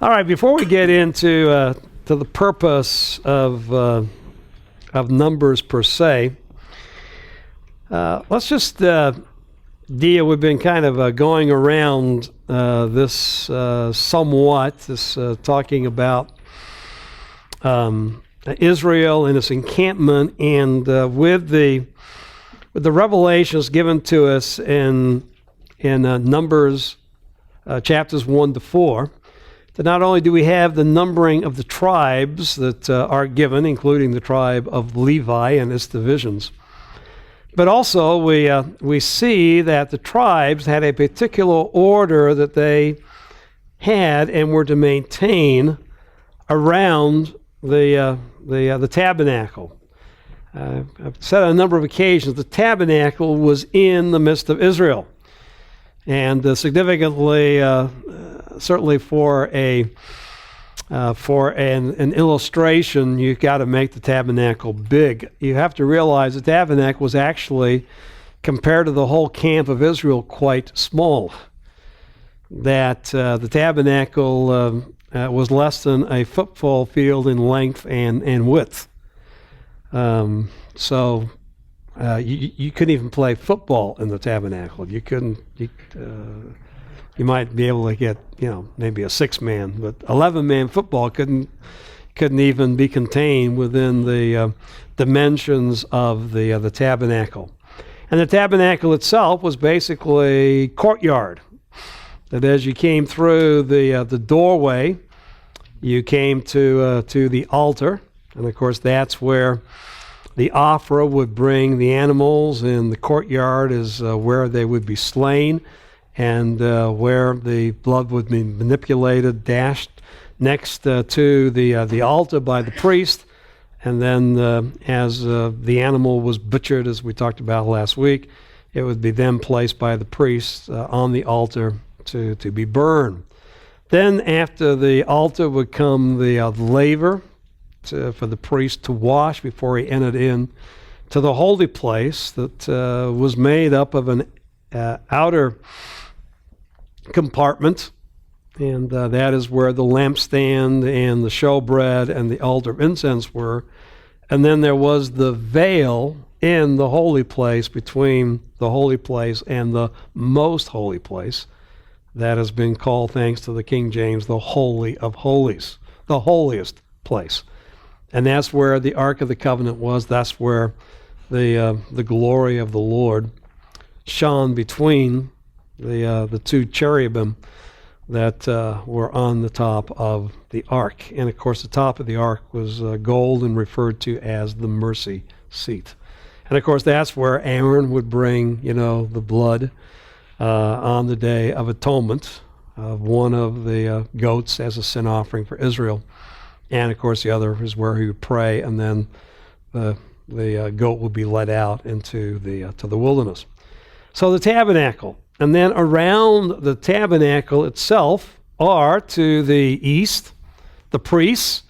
All right, before we get into to the purpose of Numbers per se, let's just deal. We've been kind of going around this somewhat, this talking about Israel and its encampment, and with the revelations given to us in Numbers chapters 1 to 4. That not only do we have the numbering of the tribes that are given, including the tribe of Levi and its divisions, but also we see that the tribes had a particular order that they had and were to maintain around the tabernacle. I've said on a number of occasions the tabernacle was in the midst of Israel, and significantly, certainly for an illustration, you've got to make the tabernacle big. You have to realize the tabernacle was actually, compared to the whole camp of Israel, quite small. That the tabernacle was less than a football field in length and width. So you couldn't even play football in the tabernacle. You couldn't. You might be able to get, maybe a 6-man, but 11-man football couldn't even be contained within the dimensions of the tabernacle. And the tabernacle itself was basically courtyard. That as you came through the doorway, you came to the altar, and of course that's where the offerer would bring the animals, and the courtyard is where they would be slain, and where the blood would be manipulated, dashed next to the altar by the priest, and then as the animal was butchered, as we talked about last week, it would be then placed by the priest on the altar to be burned. Then after the altar would come the laver for the priest to wash before he entered in to the holy place that was made up of an outer compartment, and that is where the lampstand and the showbread and the altar of incense were. And then there was the veil in the holy place between the holy place and the most holy place. That has been called, thanks to the King James, the Holy of Holies, the holiest place. And that's where the Ark of the Covenant was. That's where the glory of the Lord shone between the two cherubim that were on the top of the ark. And of course the top of the ark was gold and referred to as the mercy seat. And of course that's where Aaron would bring, the blood on the Day of Atonement of one of the goats as a sin offering for Israel. And of course the other is where he would pray, and then the goat would be led out into to the wilderness. So the tabernacle. And then around the tabernacle itself are, to the east, the priests,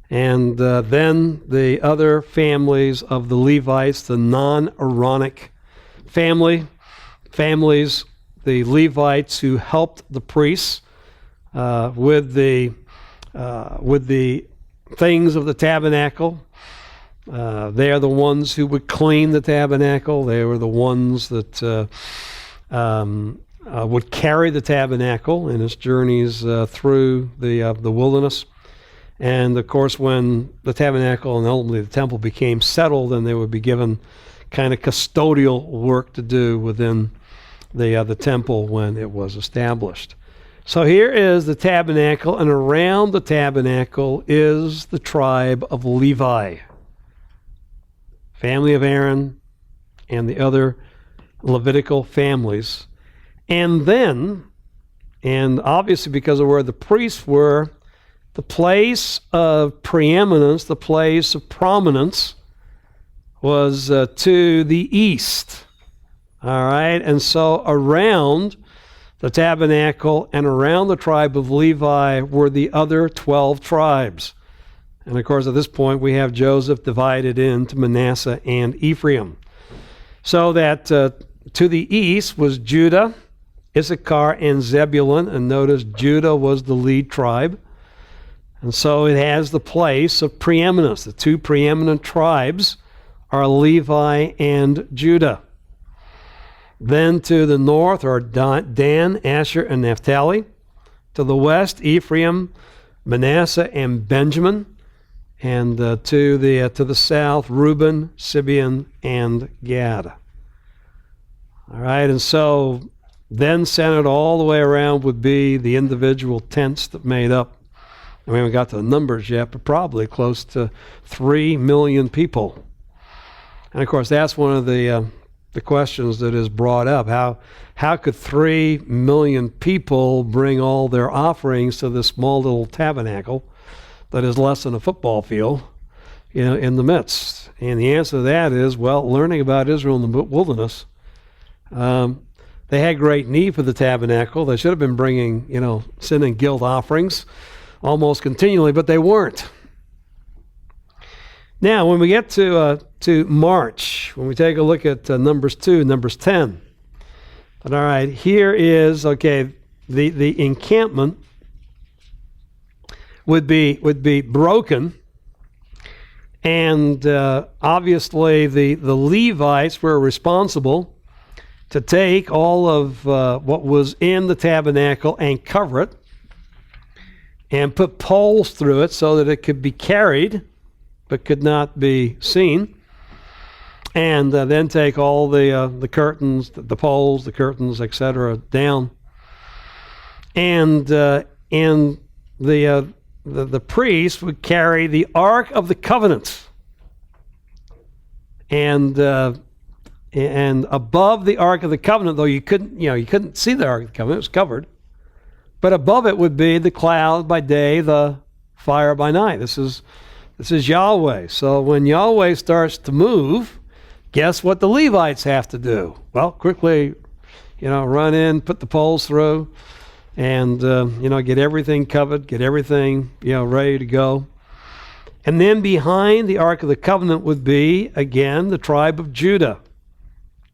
and then the other families of the Levites, the non-Aaronic families, the Levites who helped the priests with the things of the tabernacle. They are the ones who would clean the tabernacle. They were the ones that would carry the tabernacle in its journeys through the wilderness. And of course, when the tabernacle and ultimately the temple became settled, then they would be given kind of custodial work to do within the temple when it was established. So here is the tabernacle, and around the tabernacle is the tribe of Levi, family of Aaron, and the other Levitical families. And then, and obviously because of where the priests were, the place of preeminence, the place of prominence was to the east. All right, and so around the tabernacle and around the tribe of Levi were the other 12 tribes. And of course at this point we have Joseph divided into Manasseh and Ephraim. So that to the east was Judah Issachar, and Zebulun. And notice Judah was the lead tribe. And so it has the place of preeminence. The two preeminent tribes are Levi and Judah. Then to the north are Dan, Asher, and Naphtali. To the west, Ephraim, Manasseh, and Benjamin. And to the south, Reuben, Simeon, and Gad. All right, and so then centered all the way around would be the individual tents that made up. We haven't got to the numbers yet, but probably close to 3 million people. And of course, that's one of the questions that is brought up. How could 3 million people bring all their offerings to this small little tabernacle that is less than a football field, in the midst? And the answer to that is, well, learning about Israel in the wilderness, they had great need for the tabernacle. They should have been bringing, sin and guilt offerings almost continually, but they weren't. Now, when we get to March, when we take a look at Numbers 2, Numbers 10, but all right, here is, the encampment would be broken, and obviously the Levites were responsible to take all of what was in the tabernacle and cover it, and put poles through it so that it could be carried but could not be seen, and then take all the curtains, the poles, the curtains, etc., down, and the priest would carry the Ark of the Covenant, and above the Ark of the Covenant, though you couldn't see the Ark of the Covenant, it was covered. But above it would be the cloud by day, the fire by night. This is Yahweh. So when Yahweh starts to move, guess what the Levites have to do? Well, quickly, run in, put the poles through, and get everything covered, get everything ready to go. And then behind the Ark of the Covenant would be again the tribe of Judah.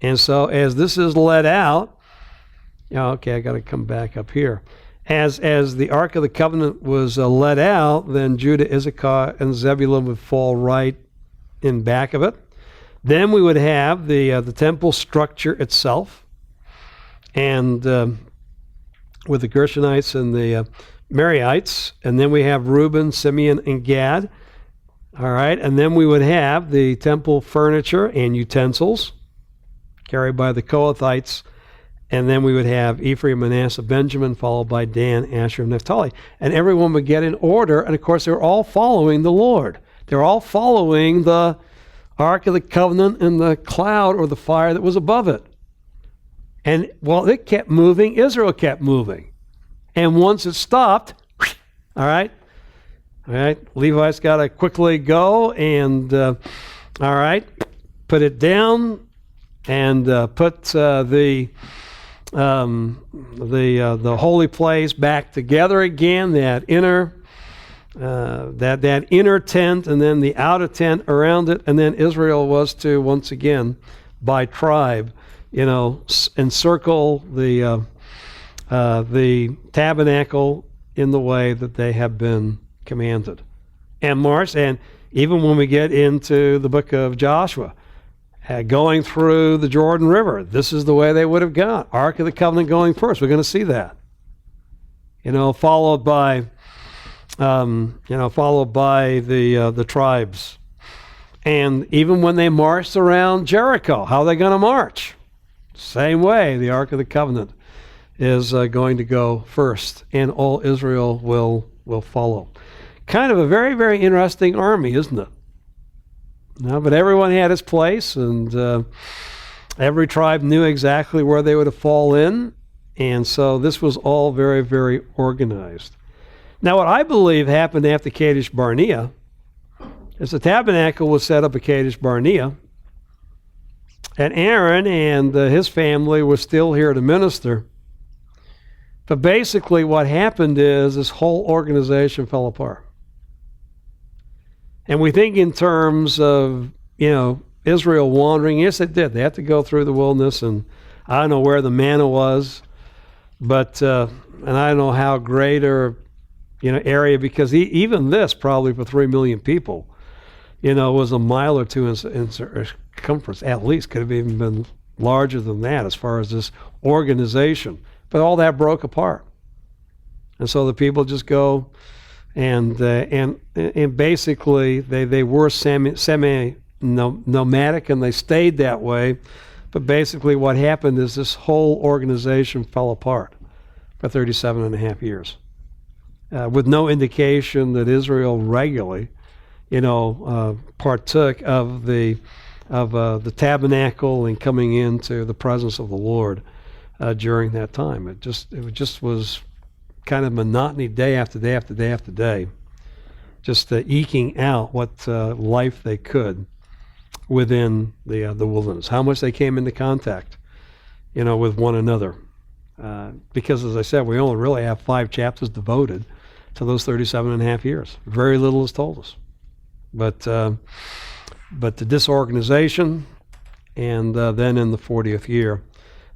And so as this is led out, I got to come back up here. As the Ark of the Covenant was led out, then Judah, Issachar, and Zebulun would fall right in back of it. Then we would have the temple structure itself, and with the Gershonites and the Merarites, and then we have Reuben, Simeon, and Gad. All right, and then we would have the temple furniture and utensils carried by the Kohathites. And then we would have Ephraim, Manasseh, Benjamin, followed by Dan, Asher, and Naphtali. And everyone would get in order. And of course, they're all following the Lord. They're all following the Ark of the Covenant and the cloud or the fire that was above it. And while it kept moving, Israel kept moving. And once it stopped, all right, Levi's got to quickly go and, put it down and put the holy place back together again, that inner tent, and then the outer tent around it, and then Israel was to once again, by tribe, encircle the tabernacle in the way that they have been commanded, and march. And even when we get into the book of Joshua, going through the Jordan River, this is the way they would have gone. Ark of the Covenant going first. We're going to see that. Followed by the tribes. And even when they marched around Jericho, how are they going to march? Same way, the Ark of the Covenant is going to go first, and all Israel will follow. Kind of a very, very interesting army, isn't it? No, but everyone had its place, and every tribe knew exactly where they would fall in, and so this was all very, very organized. Now, what I believe happened after Kadesh Barnea is the tabernacle was set up at Kadesh Barnea, and Aaron and his family were still here to minister. But basically what happened is this whole organization fell apart. And we think in terms of, Israel wandering. Yes, they did. They had to go through the wilderness, and I don't know where the manna was. But and I don't know how greater, area, because even this probably for 3 million people, was a mile or two in circumference. At least could have even been larger than that as far as this organization. But all that broke apart, and so the people just go, and basically they were semi nomadic, and they stayed that way. But basically what happened is this whole organization fell apart for 37 and a half years, with no indication that Israel regularly, partook of the tabernacle and coming into the presence of the Lord during that time. It just was kind of monotony, day after day after day after day, just eking out what life they could within the wilderness. How much they came into contact, with one another, because as I said, we only really have 5 chapters devoted to those 37 and a half years. Very little is told us. But the disorganization, and then in the 40th year,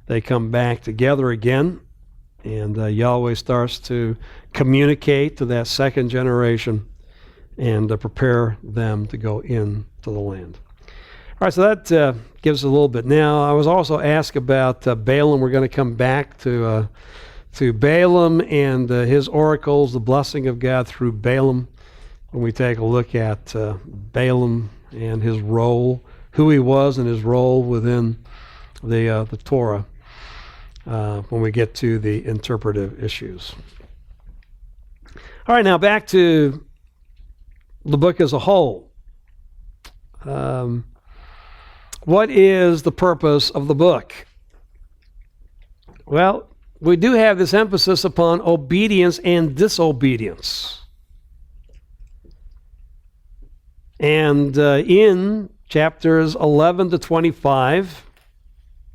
they come back together again, and Yahweh starts to communicate to that second generation and prepare them to go into the land. All right, so that gives a little bit. Now, I was also asked about Balaam. We're going to come back to Balaam and his oracles, the blessing of God through Balaam, when we take a look at Balaam and his role, who he was and his role within the Torah, when we get to the interpretive issues. All right, now back to the book as a whole. What is the purpose of the book? Well, we do have this emphasis upon obedience and disobedience. And in chapters 11 to 25,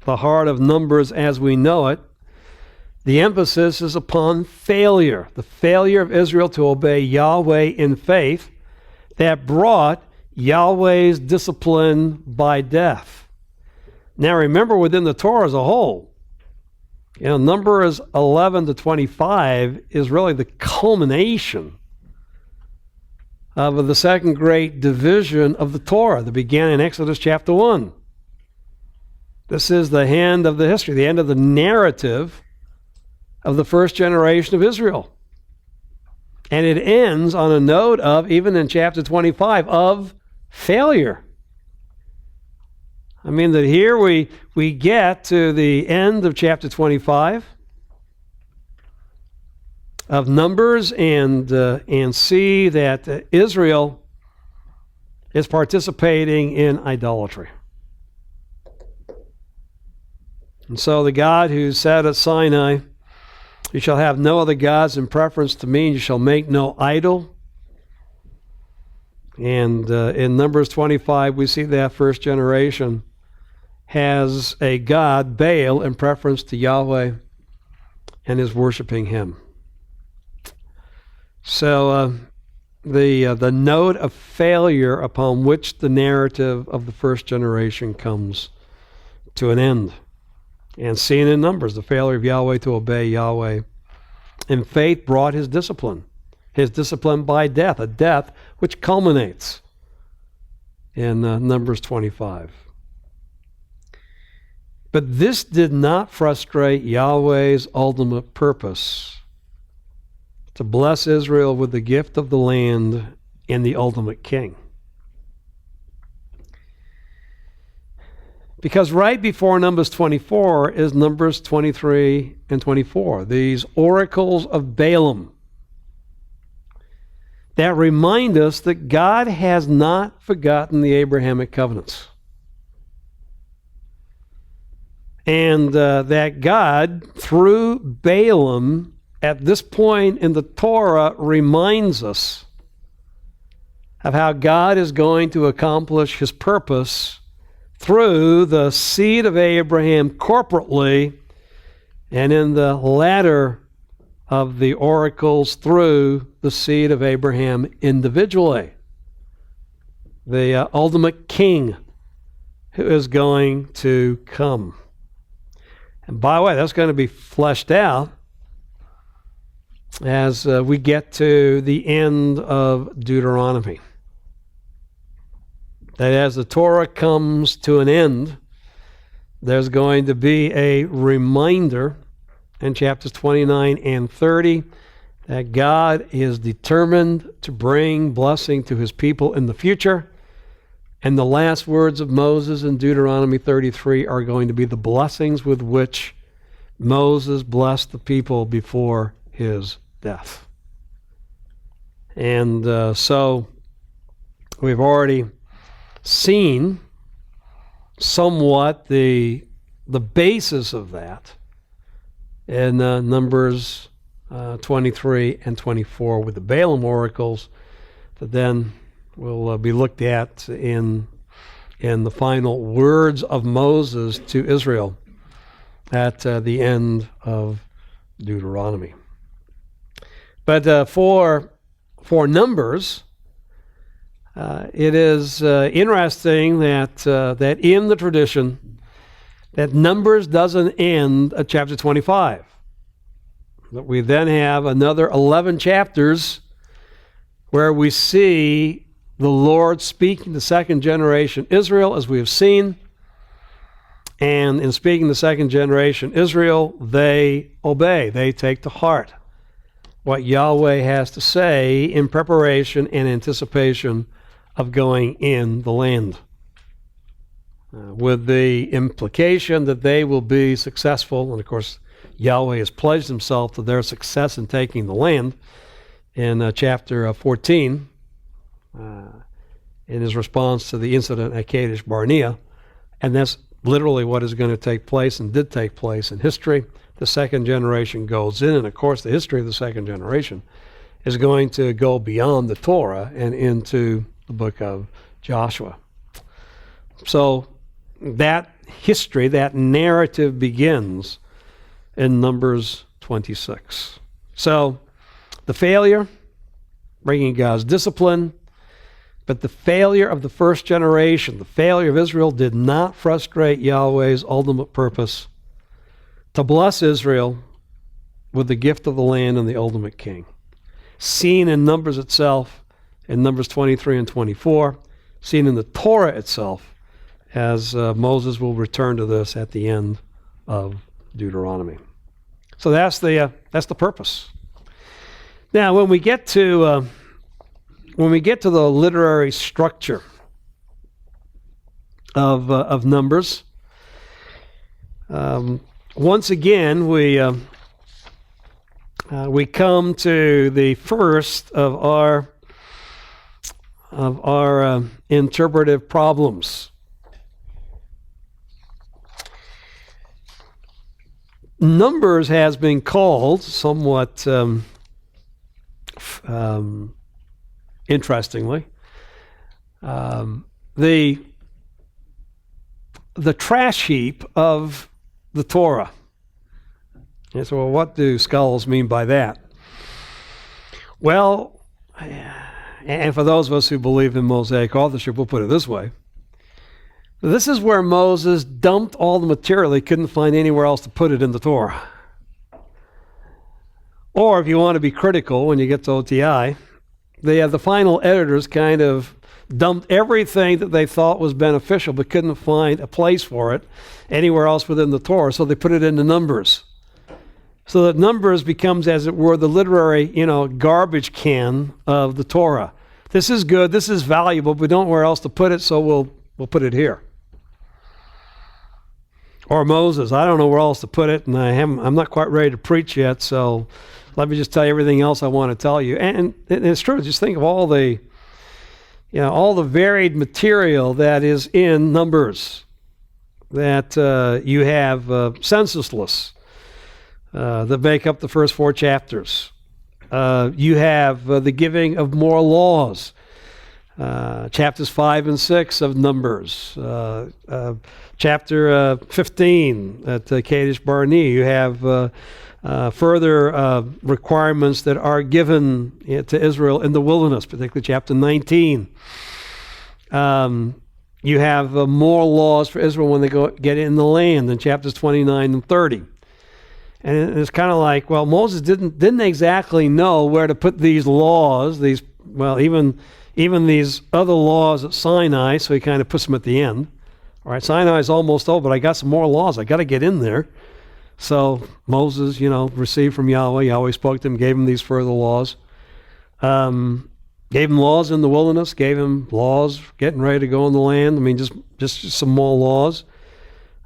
the heart of Numbers as we know it, the emphasis is upon failure, the failure of Israel to obey Yahweh in faith that brought Yahweh's discipline by death. Now remember, within the Torah as a whole, Numbers 11 to 25 is really the culmination of the second great division of the Torah that began in Exodus chapter 1. This is the end of the history, the end of the narrative of the first generation of Israel. And it ends on a note of, even in chapter 25, of failure. I mean that here we get to the end of chapter 25 of Numbers and see that Israel is participating in idolatry. And so the God who said at Sinai, "You shall have no other gods in preference to me, and you shall make no idol." And in Numbers 25, we see that first generation has a god, Baal, in preference to Yahweh, and is worshiping him. So the note of failure upon which the narrative of the first generation comes to an end. And seen in Numbers, the failure of Yahweh to obey Yahweh in faith brought his discipline by death, a death which culminates in Numbers 25. But this did not frustrate Yahweh's ultimate purpose, to bless Israel with the gift of the land and the ultimate king. Because right before Numbers 24 is Numbers 23 and 24, these oracles of Balaam that remind us that God has not forgotten the Abrahamic covenants. And that God, through Balaam, at this point in the Torah, reminds us of how God is going to accomplish his purpose through the seed of Abraham corporately, and in the latter of the oracles through the seed of Abraham individually. The ultimate king who is going to come. And by the way, that's going to be fleshed out as we get to the end of Deuteronomy. That as the Torah comes to an end, there's going to be a reminder in chapters 29 and 30 that God is determined to bring blessing to his people in the future. And the last words of Moses in Deuteronomy 33 are going to be the blessings with which Moses blessed the people before his death. And so we've already seen somewhat the basis of that in Numbers 23 and 24 with the Balaam oracles that then will be looked at in the final words of Moses to Israel at the end of Deuteronomy. But for Numbers, it is interesting that in the tradition that Numbers doesn't end at chapter 25. That we then have another 11 chapters where we see the Lord speaking to second generation Israel, as we have seen. And in speaking to second generation Israel, they obey. They take to heart what Yahweh has to say in preparation and anticipation of going in the land, with the implication that they will be successful. And of course, Yahweh has pledged himself to their success in taking the land in chapter 14 in his response to the incident at Kadesh Barnea. And that's literally what is going to take place and did take place in history. The second generation goes in, and of course the history of the second generation is going to go beyond the Torah and into the book of Joshua. So that history, that narrative begins in Numbers 26. So the failure, bringing God's discipline, but the failure of the first generation, the failure of Israel, did not frustrate Yahweh's ultimate purpose to bless Israel with the gift of the land and the ultimate king. Seen in Numbers itself, in Numbers 23 and 24, seen in the Torah itself, as Moses will return to this at the end of Deuteronomy. So that's the purpose. Now, when we get to the literary structure of Numbers, once again we come to the first of our interpretive problems. Numbers has been called somewhat interestingly the trash heap of the Torah. And so, well, what do scholars mean by that? Well, and for those of us who believe in Mosaic authorship, we'll put it this way. This is where Moses dumped all the material he couldn't find anywhere else to put it in the Torah. Or if you want to be critical when you get to OTI, the final editors kind of dumped everything that they thought was beneficial but couldn't find a place for it anywhere else within the Torah, so they put it into Numbers. So that Numbers becomes, as it were, the literary, garbage can of the Torah. This is good, this is valuable, but we don't know where else to put it, so we'll put it here. Or Moses, I don't know where else to put it, and I'm not quite ready to preach yet, so let me just tell you everything else I want to tell you. And it's true, just think of all the varied material that is in Numbers. That you have census lists that make up the first 4 chapters. You have the giving of moral laws, chapters 5 and 6 of Numbers. Chapter 15 at Kadesh Barnea, you have further requirements that are given to Israel in the wilderness, particularly chapter 19. You have moral laws for Israel when they get in the land in chapters 29 and 30. And it's kind of like, well, Moses didn't exactly know where to put these laws, even these other laws at Sinai, so he kind of puts them at the end. All right, Sinai's almost over, but I got some more laws. I got to get in there. So Moses, received from Yahweh. Yahweh spoke to him, gave him these further laws. Gave him laws in the wilderness, gave him laws getting ready to go in the land. I mean, just some more laws.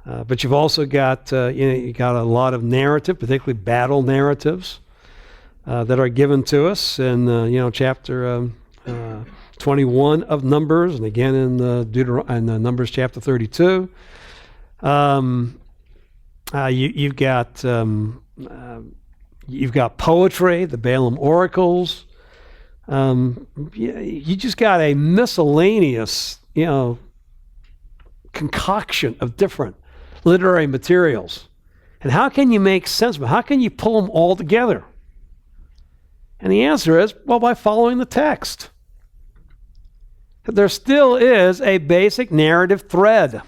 But you've also got, you got a lot of narrative, particularly battle narratives that are given to us in, chapter 21 of Numbers, and again in Numbers chapter 32. You've got poetry, the Balaam oracles. You just got a miscellaneous, concoction of different literary materials. And how can you make sense of it? How can you pull them all together? And the answer is, well, by following the text. There still is a basic narrative thread.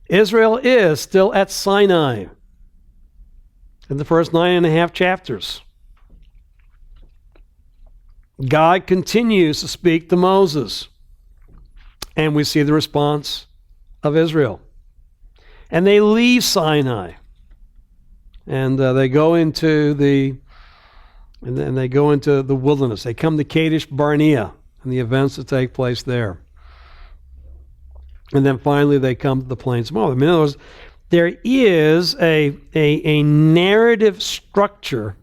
Israel is still at Sinai in the first 9.5 chapters. God continues to speak to Moses, and we see the response of Israel. And they leave Sinai, and they go into the wilderness. They come to Kadesh Barnea and the events that take place there. And then finally they come to the plains of Moab. In other words, there is a narrative structure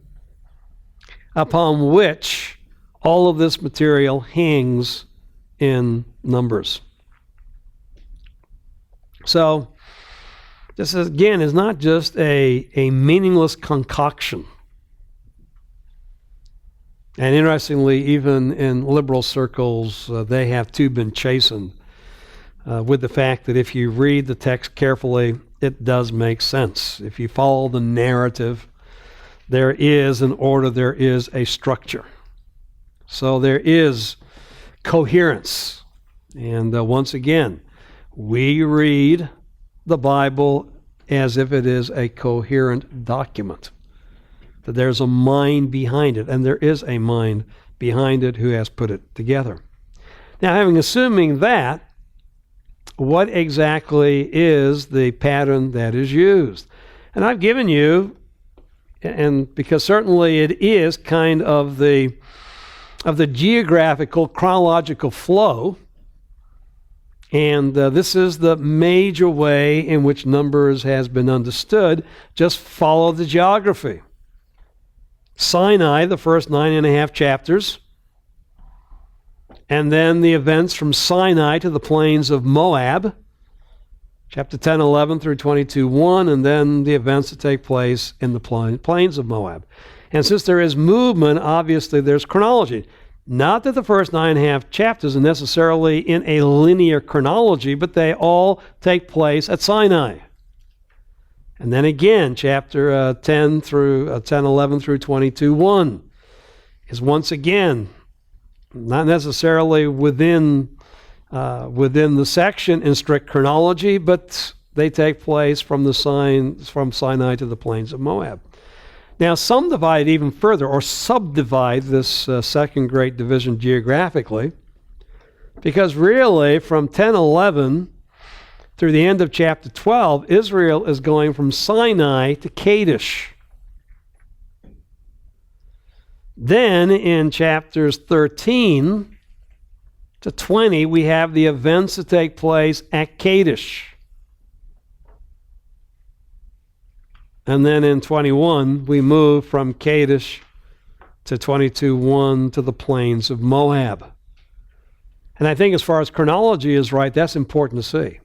upon which all of this material hangs in Numbers. So this is not just a meaningless concoction. And interestingly, even in liberal circles, they have too been chastened with the fact that if you read the text carefully, it does make sense. If you follow the narrative, there is an order, there is a structure. So there is coherence. And once again, we read the Bible as if it is a coherent document. That there's a mind behind it, and there is a mind behind it who has put it together. Now, assuming that, what exactly is the pattern that is used? And I've given you, and because certainly it is kind of the geographical chronological flow, and this is the major way in which Numbers has been understood. Just follow the geography. Sinai, the first 9.5 chapters, and then the events from Sinai to the plains of Moab, chapter 10, 11 through 22, 1, and then the events that take place in the plains of Moab. And since there is movement, obviously there's chronology. Not that the first 9.5 chapters are necessarily in a linear chronology, but they all take place at Sinai. And then again, chapter 10, 11 through 22, 1 is once again not necessarily within the section in strict chronology, but they take place from Sinai to the plains of Moab. Now, some divide even further, or subdivide this second great division geographically, because really from 10:11 through the end of chapter 12, Israel is going from Sinai to Kadesh. Then in chapters 13 to 20, we have the events that take place at Kadesh. And then in 21, we move from Kadesh to 22:1 to the plains of Moab. And I think as far as chronology is right, that's important to see.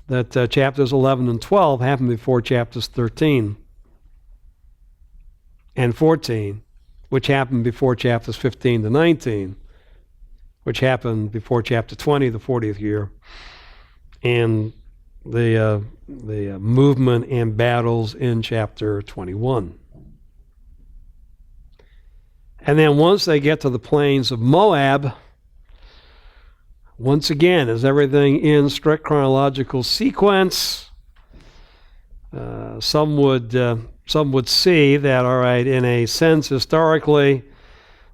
That chapters 11 and 12 happen before chapters 13 and 14, which happened before chapters 15 to 19, which happened before chapter 20, the 40th year, and the movement and battles in chapter 21. And then once they get to the plains of Moab, once again, is everything in strict chronological sequence? some would see that, all right, in a sense, historically,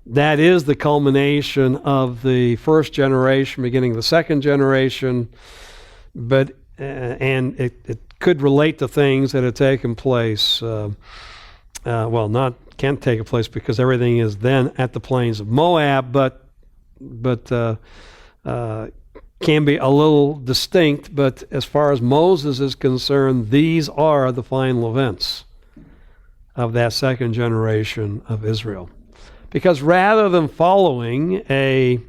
that is the culmination of the first generation, beginning the second generation, but and it could relate to things that had taken place. Can't take place because everything is then at the plains of Moab, but can be a little distinct. But as far as Moses is concerned, these are the final events of that second generation of Israel. Because rather than following a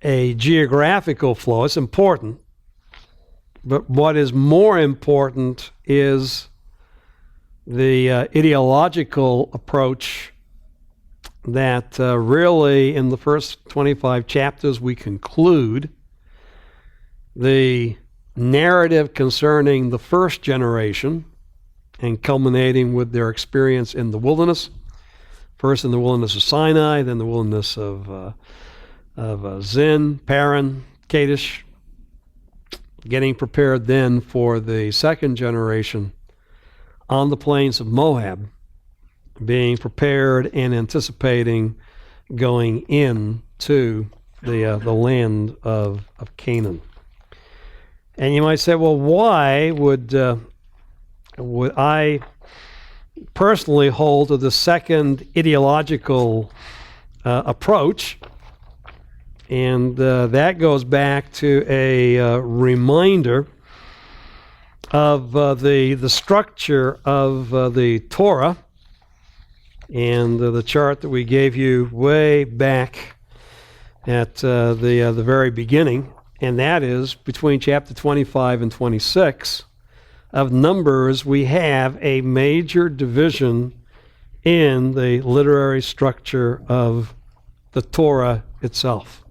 geographical flow, it's important, but what is more important is the ideological approach that really in the first 25 chapters we conclude the narrative concerning the first generation and culminating with their experience in the wilderness, first in the wilderness of Sinai, then the wilderness of Zin, Paran, Kadesh, getting prepared then for the second generation on the plains of Moab, being prepared and anticipating going into the land of Canaan. And you might say, well, why would I personally hold to the second ideological approach? And that goes back to a reminder of the structure of the Torah and the chart that we gave you way back at the very beginning, and that is between chapter 25 and 26 of Numbers, we have a major division in the literary structure of the Torah itself.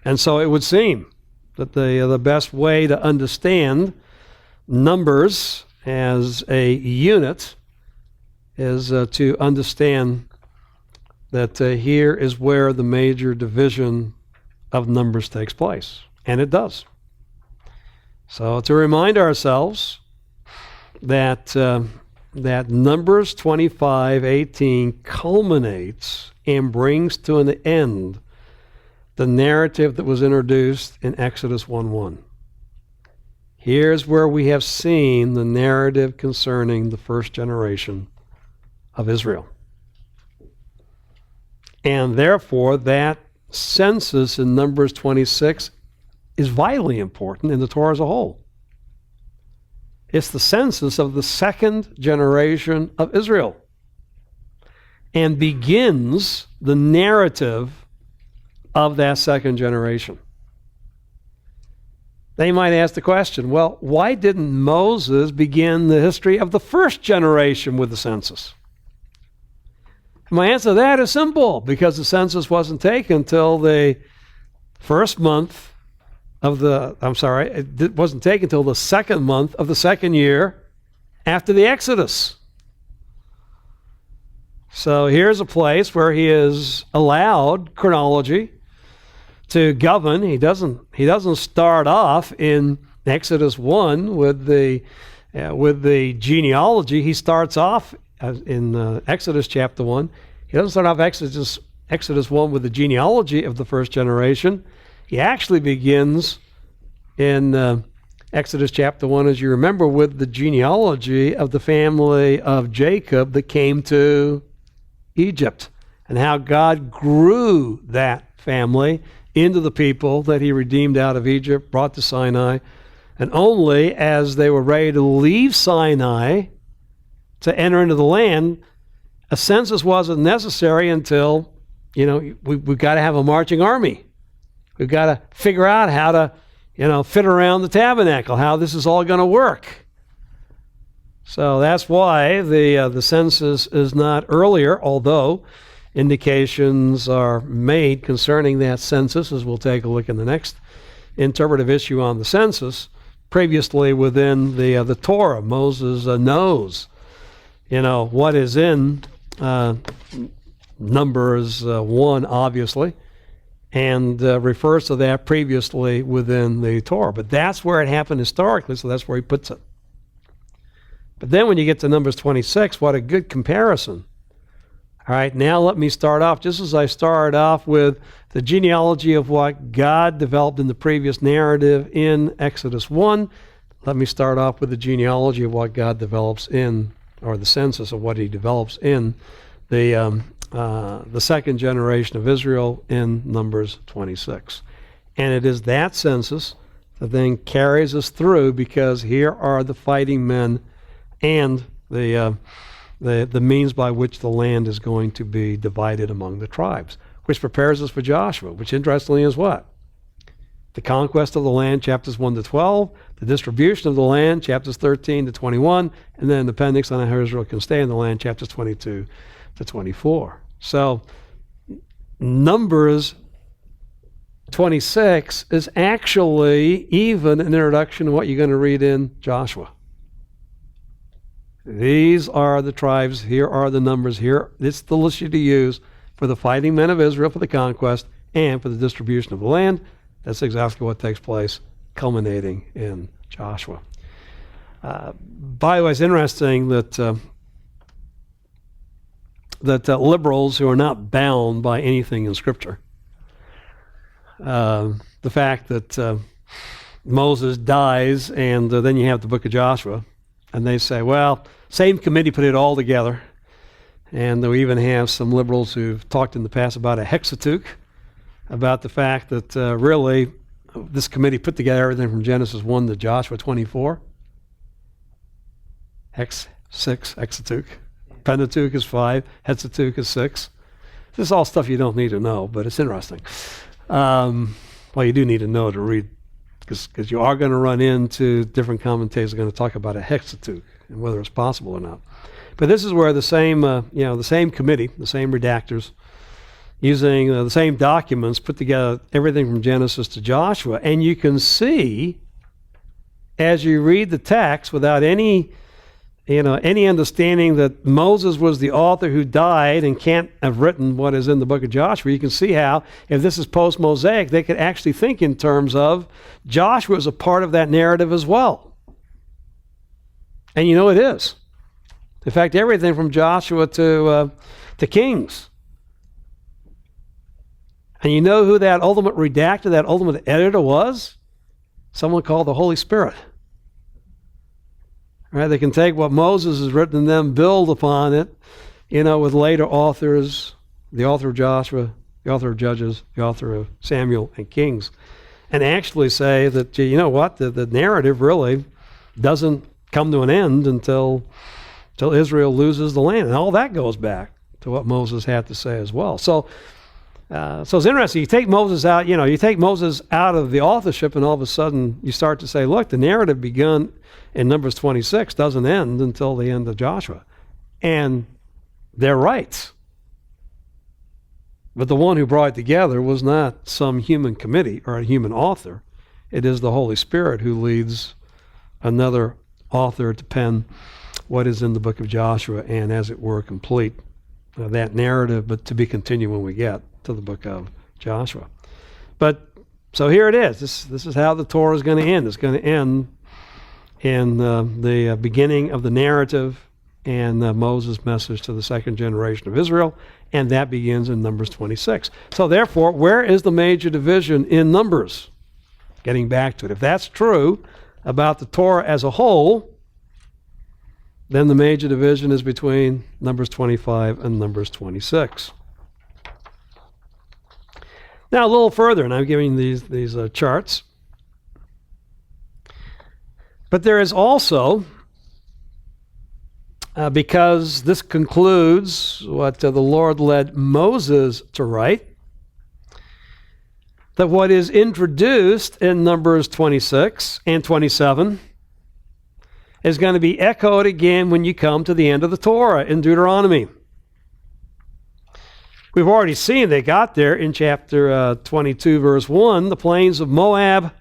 And so it would seem that the best way to understand Numbers as a unit is to understand that here is where the major division of Numbers takes place. And it does. So to remind ourselves that Numbers 25:18 culminates and brings to an end the narrative that was introduced in Exodus 1:1. Here's where we have seen the narrative concerning the first generation of Israel. And therefore, that census in Numbers 26 is vitally important in the Torah as a whole. It's the census of the second generation of Israel and begins the narrative of that second generation. They might ask the question, well, why didn't Moses begin the history of the first generation with the census? My answer to that is simple, because the census wasn't taken until the first month of it wasn't taken until the second month of the second year after the Exodus. So here's a place where he is allowed chronology to govern. He doesn't start off in Exodus 1 with the genealogy. He starts off in Exodus chapter 1. He doesn't start off Exodus 1 with the genealogy of the first generation. He actually begins in Exodus chapter 1, as you remember, with the genealogy of the family of Jacob that came to Egypt and how God grew that family into the people that he redeemed out of Egypt, brought to Sinai, and only as they were ready to leave Sinai to enter into the land, a census wasn't necessary until, we've got to have a marching army. We've got to figure out how to, fit around the tabernacle, how this is all going to work. So that's why the census is not earlier, although indications are made concerning that census, as we'll take a look in the next interpretive issue on the census. Previously within the Torah, Moses knows, what is in Numbers 1, obviously, and refers to that previously within the Torah. But that's where it happened historically, so that's where he puts it. But then when you get to Numbers 26, what a good comparison. All right, now let me start off, just as I started off with the genealogy of what God developed in the previous narrative in Exodus 1, let me start off with the genealogy of what God develops in, or the census of what he develops in the second generation of Israel in Numbers 26. And it is that census that then carries us through, because here are the fighting men and the means by which the land is going to be divided among the tribes, which prepares us for Joshua, which interestingly is what? The conquest of the land, chapters 1 to 12, the distribution of the land, chapters 13 to 21, and then the appendix on how Israel can stay in the land, chapters 22 to 24. So Numbers 26 is actually even an introduction to what you're going to read in Joshua. These are the tribes, here are the numbers, here it's the list you to use for the fighting men of Israel for the conquest and for the distribution of the land. That's exactly what takes place, culminating in Joshua. By the way, it's interesting that liberals who are not bound by anything in Scripture, the fact that Moses dies and then you have the book of Joshua, and they say, well, same committee put it all together. And we even have some liberals who've talked in the past about a hexateuch, about the fact that really this committee put together everything from Genesis 1 to Joshua 24. Hex, 6, hexateuch. Pentateuch is 5, hexateuch is 6. This is all stuff you don't need to know, but it's interesting. Well, you do need to know to read, because you are going to run into different commentators are going to talk about a hexateuch and whether it's possible or not. But this is where the same, the same committee, the same redactors, using the same documents, put together everything from Genesis to Joshua, and you can see as you read the text without any understanding that Moses was the author who died and can't have written what is in the book of Joshua. You can see how, if this is post-Mosaic, they could actually think in terms of Joshua as a part of that narrative as well. And you know it is. In fact, everything from Joshua to Kings. And you know who that ultimate redactor, that ultimate editor was? Someone called the Holy Spirit. Right? They can take what Moses has written and then build upon it, with later authors, the author of Joshua, the author of Judges, the author of Samuel and Kings, and actually say that, you know what, the narrative really doesn't come to an end until Israel loses the land. And all that goes back to what Moses had to say as well. So it's interesting. You take Moses out, you take Moses out of the authorship, and all of a sudden you start to say, look, the narrative begun in Numbers 26 doesn't end until the end of Joshua. And they're right. But the one who brought it together was not some human committee or a human author. It is the Holy Spirit who leads another author to pen what is in the book of Joshua and, as it were, complete that narrative, but to be continued when we get to the book of Joshua. But so here it is. This is how the Torah is going to end. It's going to end in the beginning of the narrative and Moses' message to the second generation of Israel, and that begins in Numbers 26. So therefore, where is the major division in Numbers? Getting back to it. If that's true about the Torah as a whole, then the major division is between Numbers 25 and Numbers 26. Now a little further, and I'm giving these charts. But there is also, because this concludes what the Lord led Moses to write, that what is introduced in Numbers 26 and 27 is going to be echoed again when you come to the end of the Torah in Deuteronomy. We've already seen they got there in chapter 22, verse 1, the plains of Moab,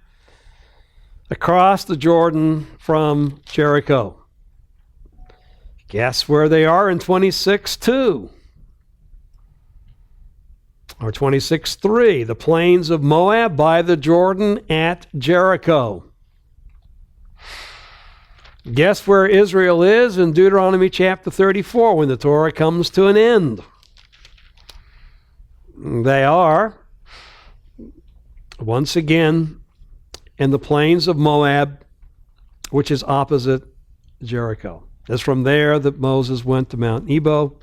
across the Jordan from Jericho. Guess where they are in 26 too? Or 26:3, the plains of Moab by the Jordan at Jericho. Guess where Israel is in Deuteronomy chapter 34 when the Torah comes to an end? They are, once again, in the plains of Moab, which is opposite Jericho. It's from there that Moses went to Mount Nebo,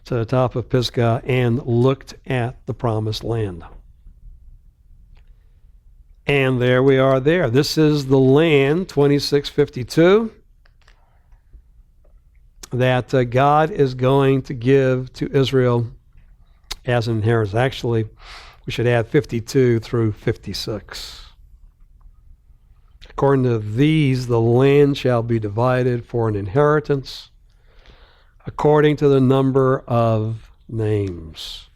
to the top of Pisgah, and looked at the promised land. And there we are there. This is the land, 2652, that God is going to give to Israel as an inheritance. Actually, we should add 52 through 56. According to these, the land shall be divided for an inheritance according to the number of names.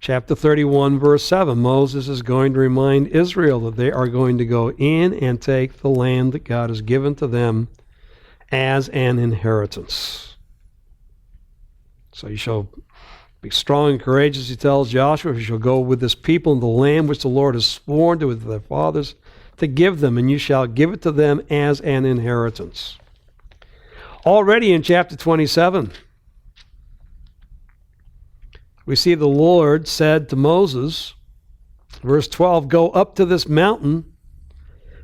Chapter 31, verse 7, Moses is going to remind Israel that they are going to go in and take the land that God has given to them as an inheritance. So you shall be strong and courageous, he tells Joshua, you shall go with this people in the land which the Lord has sworn to their fathers to give them, and you shall give it to them as an inheritance. Already in chapter 27, we see the Lord said to Moses, verse 12, go up to this mountain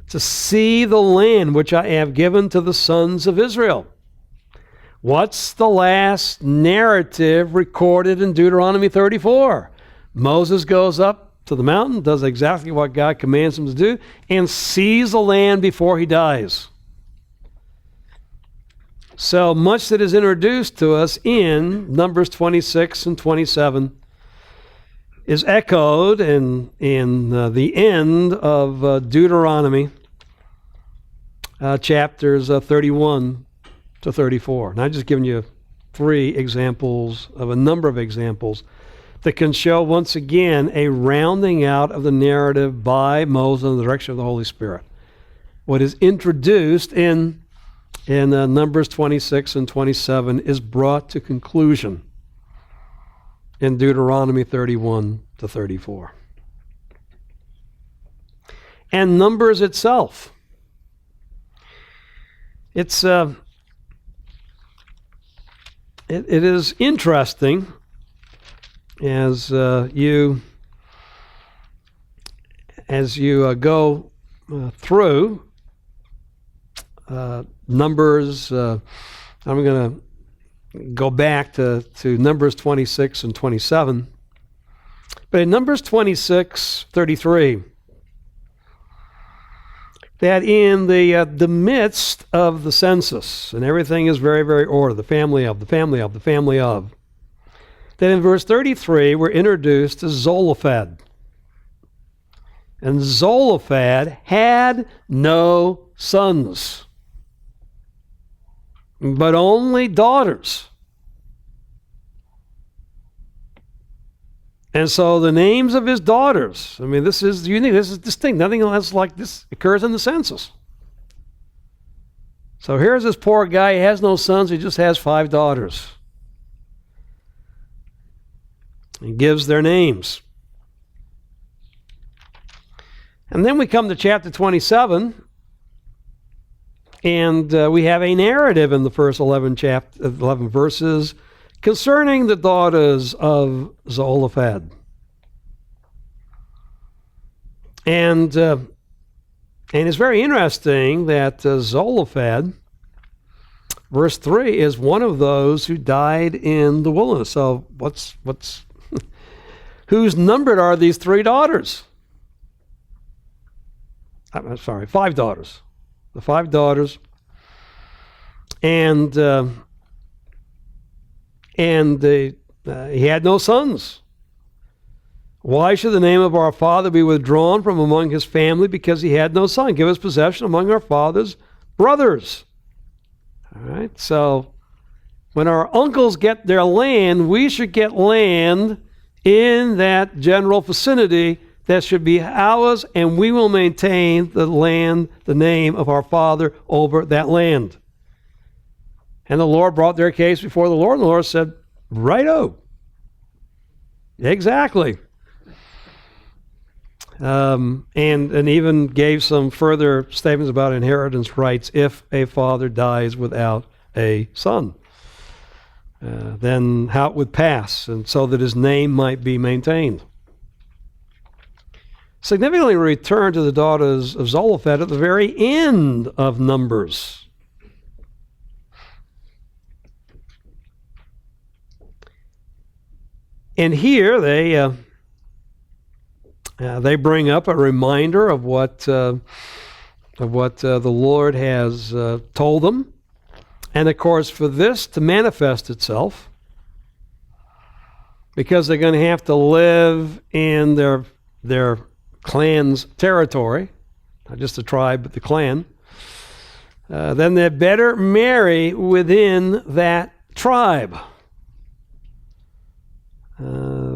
to see the land which I have given to the sons of Israel. What's the last narrative recorded in Deuteronomy 34? Moses goes up to the mountain, does exactly what God commands him to do, and sees the land before he dies. So much that is introduced to us in Numbers 26 and 27 is echoed in the end of Deuteronomy chapters 31 to 34. And I've just given you 3 examples of a number of examples that can show once again a rounding out of the narrative by Moses in the direction of the Holy Spirit. What is introduced in Numbers 26 and 27 is brought to conclusion in Deuteronomy 31 to 34. And Numbers itself. It is interesting as you go through Numbers. I'm going to go back to Numbers 26 and 27. But in Numbers 26:33, that in the midst of the census, and everything is very, very ordered, the family of, that in verse 33 we're introduced to Zelophehad. And Zelophehad had no sons, but only daughters. And so the names of his daughters, I mean, this is unique, this is distinct. Nothing else like this occurs in the census. So here's this poor guy, he has no sons, he just has 5 daughters. He gives their names. And then we come to chapter 27, and we have a narrative in the first 11 verses concerning the daughters of Zelophehad. And it's very interesting that Zelophehad, verse 3, is one of those who died in the wilderness. So whose numbered are these 3 daughters? I'm sorry, 5 daughters. The 5 daughters. And he had no sons. Why should the name of our father be withdrawn from among his family? Because he had no son. Give us possession among our father's brothers. All right, so when our uncles get their land, we should get land in that general vicinity that should be ours, and we will maintain the land, the name of our father over that land. And the Lord brought their case before the Lord, and the Lord said, righto. Exactly. And even gave some further statements about inheritance rights if a father dies without a son. Then how it would pass, and so that his name might be maintained. Significantly return to the daughters of Zelophehad at the very end of Numbers. And here they bring up a reminder of what the Lord has told them. And of course, for this to manifest itself, because they're going to have to live in their clan's territory, not just the tribe, but the clan, then they better marry within that tribe.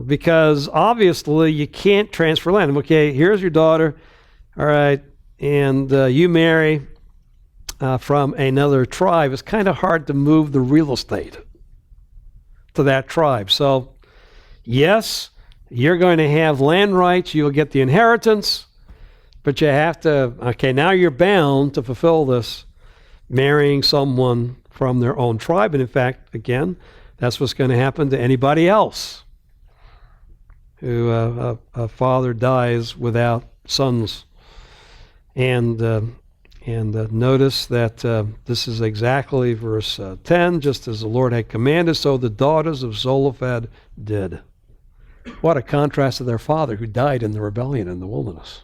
Because obviously you can't transfer land. Okay, here's your daughter, all right, and you marry from another tribe. It's kind of hard to move the real estate to that tribe. So, yes, you're going to have land rights, you'll get the inheritance, but you have to, okay, now you're bound to fulfill this, marrying someone from their own tribe. And in fact, again, that's what's going to happen to anybody else who a father dies without sons. And notice that this is exactly verse 10, just as the Lord had commanded, so the daughters of Zelophehad did. What a contrast to their father who died in the rebellion in the wilderness.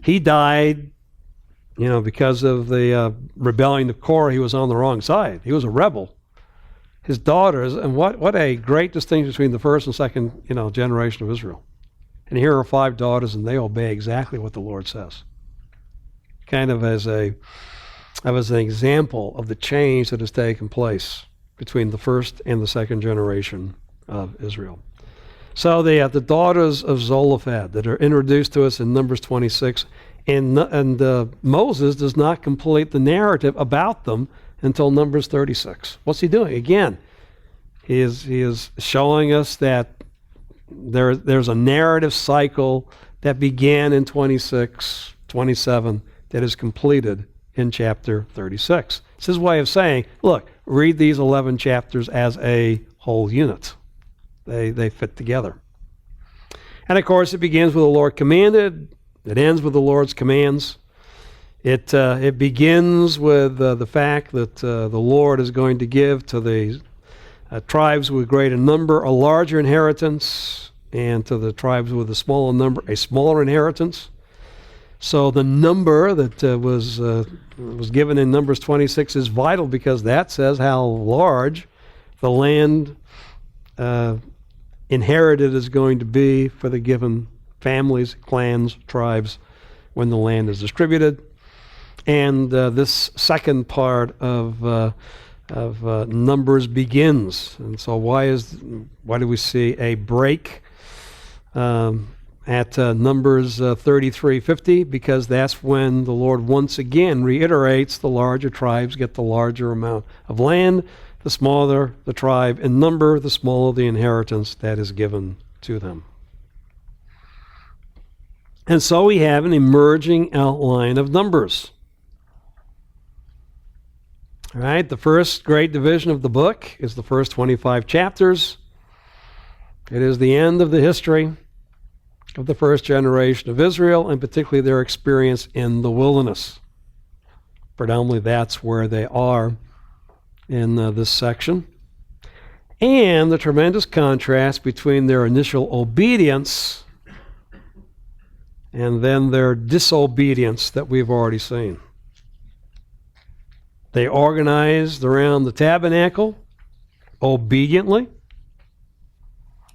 He died, because of the rebellion of Korah. He was on the wrong side. He was a rebel. His daughters, and what a great distinction between the first and second, generation of Israel. And here are 5 daughters, and they obey exactly what the Lord says. Kind of as an example of the change that has taken place between the first and the second generation of Israel. So they have the daughters of Zelophehad that are introduced to us in Numbers 26, and Moses does not complete the narrative about them until Numbers 36. What's he doing? Again, he is showing us that there's a narrative cycle that began in 26, 27, that is completed in chapter 36. It's his way of saying, look, read these 11 chapters as a whole unit. They fit together. And of course, it begins with the Lord commanded. It ends with the Lord's commands. It begins with the fact that the Lord is going to give to the tribes with greater number a larger inheritance, and to the tribes with a smaller number a smaller inheritance. So the number that was given in Numbers 26 is vital, because that says how large the land inherited is going to be for the given families, clans, tribes, when the land is distributed. And this second part of Numbers begins. And so why do we see a break at Numbers 33:50? Because that's when the Lord once again reiterates the larger tribes get the larger amount of land. The smaller the tribe in number, the smaller the inheritance that is given to them. And so we have an emerging outline of Numbers. All right, the first great division of the book is the first 25 chapters. It is the end of the history of the first generation of Israel, and particularly their experience in the wilderness. Predominantly that's where they are in this section. And the tremendous contrast between their initial obedience and then their disobedience that we've already seen. They organized around the tabernacle obediently.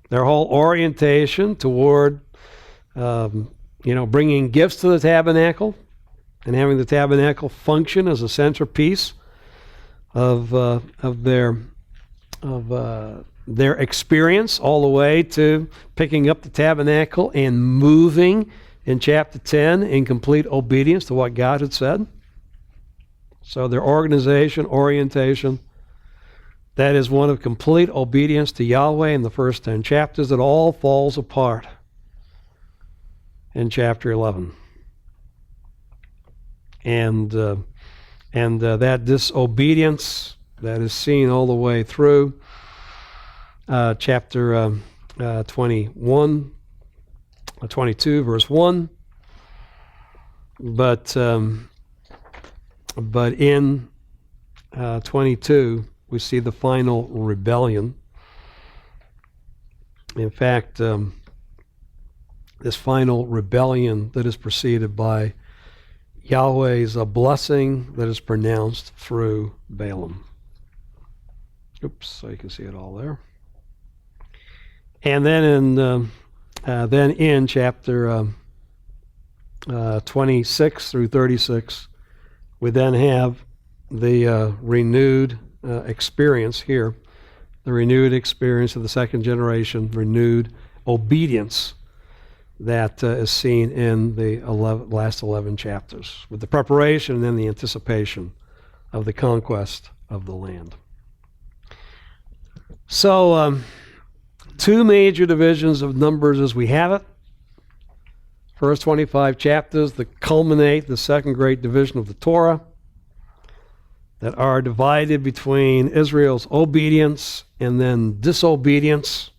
Their whole orientation toward bringing gifts to the tabernacle and having the tabernacle function as a centerpiece of their experience, all the way to picking up the tabernacle and moving in chapter 10 in complete obedience to what God had said. So their organization, orientation, That is one of complete obedience to Yahweh in the first 10 chapters. It all falls apart in chapter 11. And that disobedience that is seen all the way through chapter 22, verse 1. But in 22, we see the final rebellion. In fact, this final rebellion that is preceded by Yahweh's blessing that is pronounced through Balaam. Oops, so you can see it all there. And then in chapter 26 through 36, we then have the renewed experience here, the renewed experience of the second generation, renewed obedience that is seen in the last 11 chapters, with the preparation and then the anticipation of the conquest of the land. So, two major divisions of Numbers as we have it. First 25 chapters that culminate the second great division of the Torah, that are divided between Israel's obedience and then disobedience.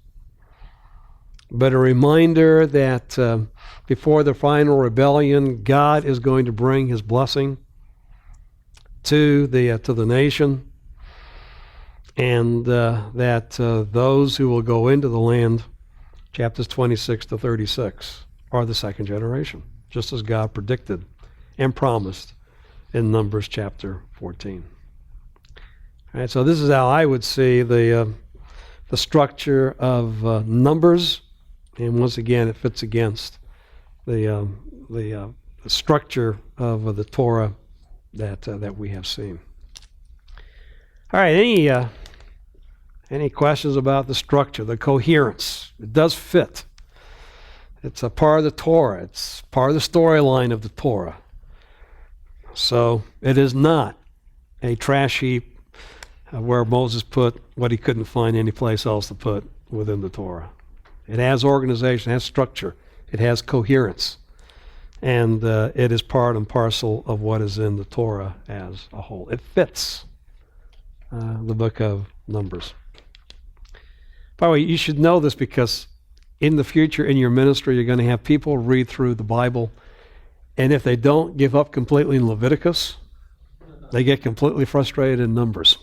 But a reminder that before the final rebellion, God is going to bring his blessing to the nation, and that those who will go into the land, chapters 26 to 36, are the second generation, just as God predicted and promised in Numbers chapter 14. All right, so this is how I would see the structure of Numbers, and once again, it fits against the structure of the Torah that we have seen. All right, any questions about the structure, the coherence? It does fit. It's a part of the Torah. It's part of the storyline of the Torah. So it is not a trash heap where Moses put what he couldn't find any place else to put within the Torah. It has organization, it has structure, it has coherence, and it is part and parcel of what is in the Torah as a whole. It fits the book of Numbers. By the way, you should know this because in the future, in your ministry, you're going to have people read through the Bible, and if they don't give up completely in Leviticus, they get completely frustrated in Numbers.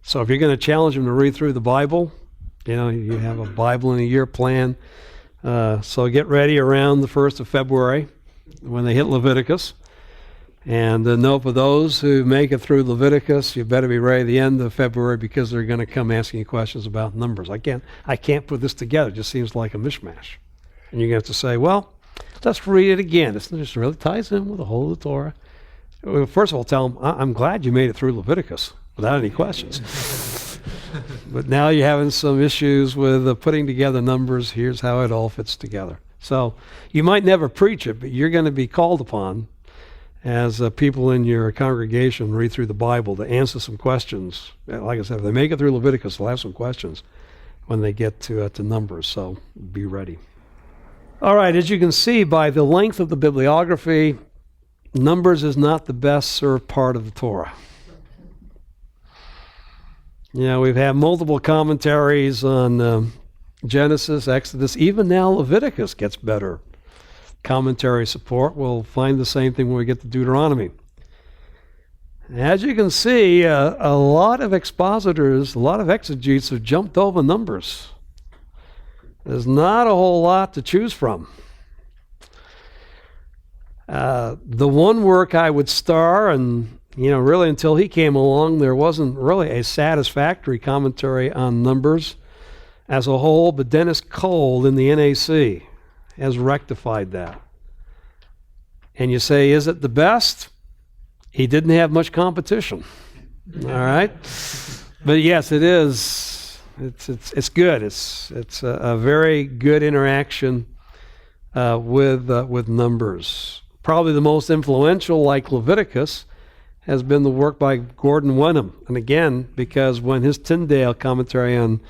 So if you're going to challenge them to read through the Bible, you have a Bible in a year plan, so get ready around the 1st of February when they hit Leviticus. And know for those who make it through Leviticus, you better be ready at the end of February because they're going to come asking you questions about Numbers. I can't put this together. It just seems like a mishmash. And you're going to have to say, well, let's read it again. This just really ties in with the whole of the Torah. Well, first of all, tell them, I'm glad you made it through Leviticus without any questions. But now you're having some issues with putting together Numbers. Here's how it all fits together. So you might never preach it, but you're going to be called upon as people in your congregation read through the Bible to answer some questions. Like I said, if they make it through Leviticus, they'll have some questions when they get to Numbers, so be ready. All right, as you can see by the length of the bibliography, Numbers is not the best served part of the Torah. We've had multiple commentaries on Genesis, Exodus, even now Leviticus gets better commentary support. We'll find the same thing when we get to Deuteronomy. As you can see, a lot of expositors, a lot of exegetes have jumped over Numbers. There's not a whole lot to choose from. The one work I would star, and really until he came along, there wasn't really a satisfactory commentary on Numbers as a whole, but Dennis Cole in the NAC has rectified that. And you say, is it the best? He didn't have much competition. All right? But yes, it is. It's good. It's a very good interaction with Numbers. Probably the most influential, like Leviticus, has been the work by Gordon Wenham. And again, because when his Tyndale commentary on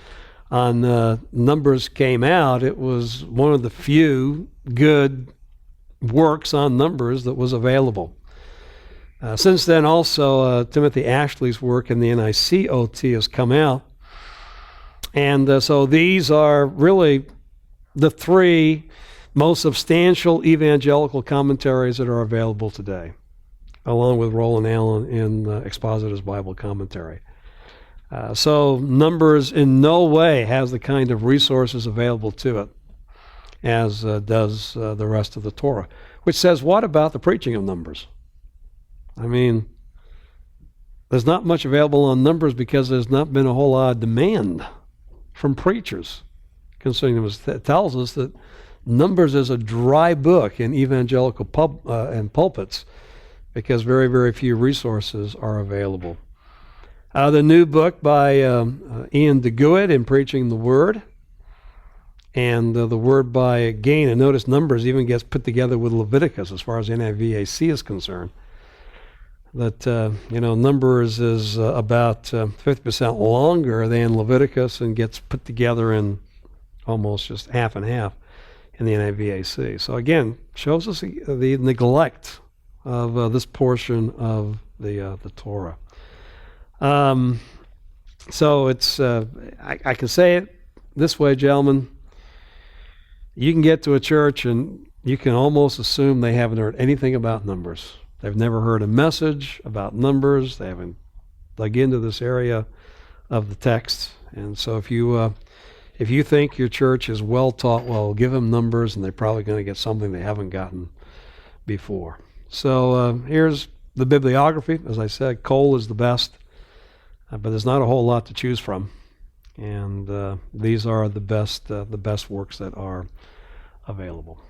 Numbers came out, it was one of the few good works on Numbers that was available. Since then, also, Timothy Ashley's work in the NICOT has come out. And so these are really the three most substantial evangelical commentaries that are available today, along with Roland Allen in Expositor's Bible Commentary. So Numbers in no way has the kind of resources available to it as does the rest of the Torah, which says, what about the preaching of Numbers? I mean, there's not much available on Numbers because there's not been a whole lot of demand from preachers concerning them. It tells us that Numbers is a dry book in evangelical and pulpits because very, very few resources are available. The new book by Ian DeGuitt in Preaching the Word, and the Word by Gain. And notice Numbers even gets put together with Leviticus as far as NIVAC is concerned. That, Numbers is about 50% longer than Leviticus and gets put together in almost just half and half in the NIVAC. So again, shows us the neglect of this portion of the Torah. So it's, I can say it this way, gentlemen. You can get to a church and you can almost assume they haven't heard anything about Numbers. They've never heard a message about Numbers. They haven't dug into this area of the text. And so if you think your church is well taught, well, give them Numbers, and they're probably going to get something they haven't gotten before. So here's the bibliography. As I said, Cole is the best, but there's not a whole lot to choose from. And these are the best works that are available.